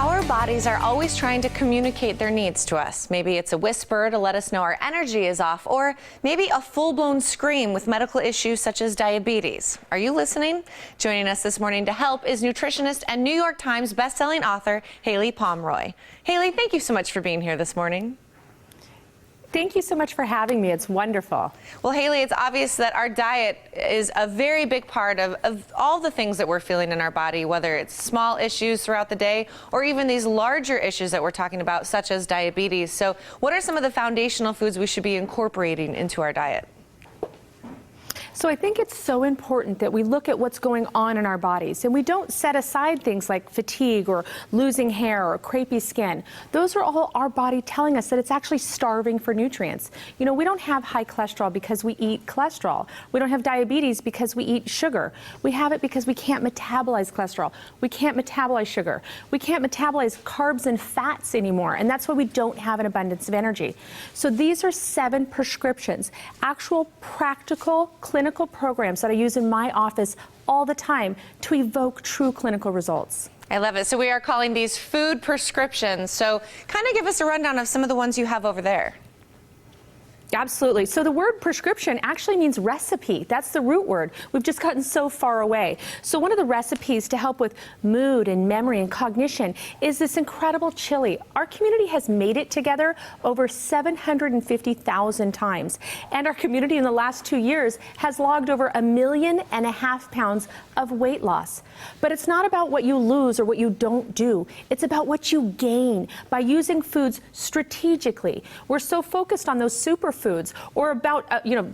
Our bodies are always trying to communicate their needs to us. Maybe it's a whisper to let us know our energy is off, or maybe a full-blown scream with medical issues such as diabetes. Are you listening? Joining us this morning to help is nutritionist and New York Times bestselling author Haylie Pomroy. Haylie, thank you so much for being here this morning. Thank you so much for having me. It's wonderful. Well, Haylie, it's obvious that our diet is a very big part of all the things that we're feeling in our body, whether it's small issues throughout the day or even these larger issues that we're talking about, such as diabetes. So what are some of the foundational foods we should be incorporating into our diet? So I think it's so important that we look at what's going on in our bodies, and we don't set aside things like fatigue or losing hair or crepey skin. Those are all our body telling us that it's actually starving for nutrients. You know, we don't have high cholesterol because we eat cholesterol. We don't have diabetes because we eat sugar. We have it because we can't metabolize cholesterol. We can't metabolize sugar. We can't metabolize carbs and fats anymore, and that's why we don't have an abundance of energy. So these are 7 prescriptions, actual practical clinical programs that I use in my office all the time to evoke true clinical results. I love it. So we are calling these food prescriptions. So kind of give us a rundown of some of the ones you have over there. Absolutely. So the word prescription actually means recipe. That's the root word. We've just gotten so far away. So one of the recipes to help with mood and memory and cognition is this incredible chili. Our community has made it together over 750,000 times. And our community in the last 2 years has logged over 1.5 million pounds of weight loss. But it's not about what you lose or what you don't do. It's about what you gain by using foods strategically. We're so focused on those superfoods or about,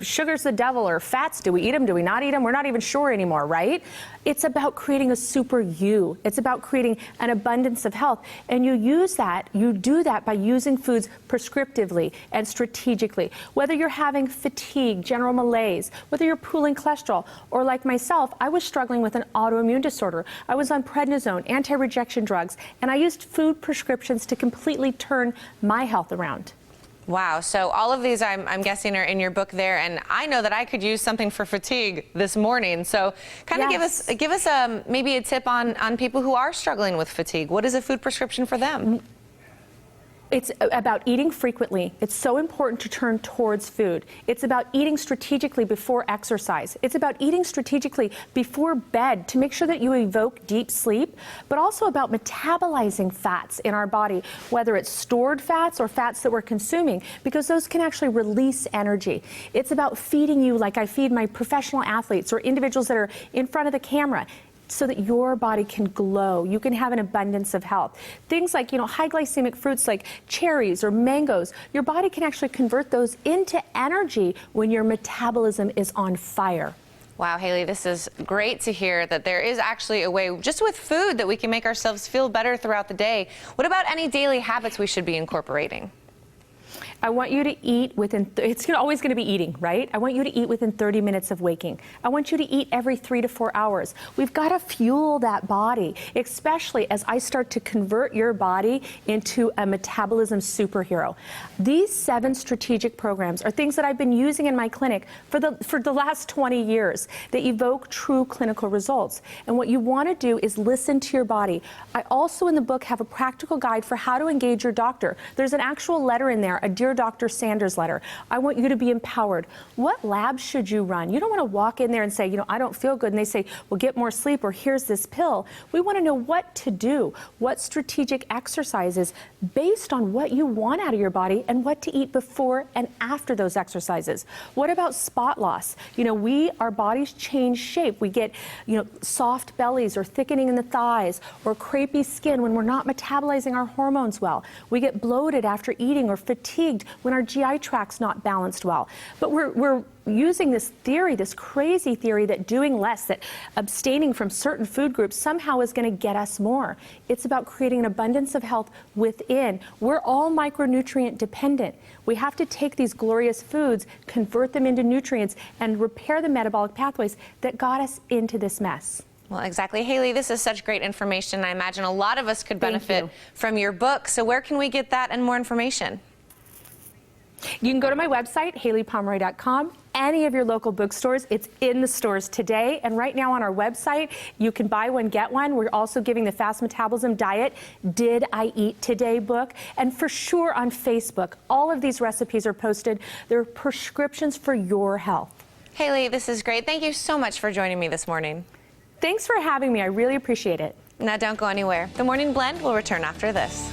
sugar's the devil or fats. Do we eat them? Do we not eat them? We're not even sure anymore, right? It's about creating a super you. It's about creating an abundance of health. And you do that by using foods prescriptively and strategically. Whether you're having fatigue, general malaise, whether you're pooling cholesterol, or like myself, I was struggling with an autoimmune disorder. I was on prednisone, anti-rejection drugs, and I used food prescriptions to completely turn my health around. Wow. So all of these, I'm guessing, are in your book there, and I know that I could use something for fatigue this morning. So kind of give us maybe a tip on people who are struggling with fatigue. What is a food prescription for them? It's about eating frequently. It's so important to turn towards food. It's about eating strategically before exercise. It's about eating strategically before bed to make sure that you evoke deep sleep, but also about metabolizing fats in our body, whether it's stored fats or fats that we're consuming, because those can actually release energy. It's about feeding you like I feed my professional athletes or individuals that are in front of the camera, so that your body can glow. You can have an abundance of health. Things like, high glycemic fruits like cherries or mangoes, your body can actually convert those into energy when your metabolism is on fire. Wow, Haylie, this is great to hear that there is actually a way, just with food, that we can make ourselves feel better throughout the day. What about any daily habits we should be incorporating? I want you to eat within, it's always going to be eating, right? I want you to eat within 30 minutes of waking. I want you to eat every 3 to 4 hours. We've got to fuel that body, especially as I start to convert your body into a metabolism superhero. These 7 strategic programs are things that I've been using in my clinic for the last 20 years. They evoke true clinical results. And what you want to do is listen to your body. I also in the book have a practical guide for how to engage your doctor. There's an actual letter in there, a Dear Dr. Sanders letter. I want you to be empowered. What labs should you run? You don't want to walk in there and say, I don't feel good, and they say, well, get more sleep, or here's this pill. We want to know what to do, what strategic exercises based on what you want out of your body and what to eat before and after those exercises. What about spot loss? Our bodies change shape. We get, soft bellies or thickening in the thighs or crepey skin when we're not metabolizing our hormones well. We get bloated after eating or fatigued when our GI tract's not balanced well. But we're using this theory, this crazy theory that doing less, that abstaining from certain food groups somehow is going to get us more. It's about creating an abundance of health within. We're all micronutrient dependent. We have to take these glorious foods, convert them into nutrients, and repair the metabolic pathways that got us into this mess. Well, exactly. Haylie, this is such great information. I imagine a lot of us could benefit from your book. So where can we get that and more information? You can go to my website, HayliePomroy.com, any of your local bookstores. It's in the stores today. And right now on our website, you can buy one, get one. We're also giving the Fast Metabolism Diet, Did I Eat Today book. And for sure on Facebook, all of these recipes are posted. They're prescriptions for your health. Haylie, this is great. Thank you so much for joining me this morning. Thanks for having me. I really appreciate it. Now don't go anywhere. The Morning Blend will return after this.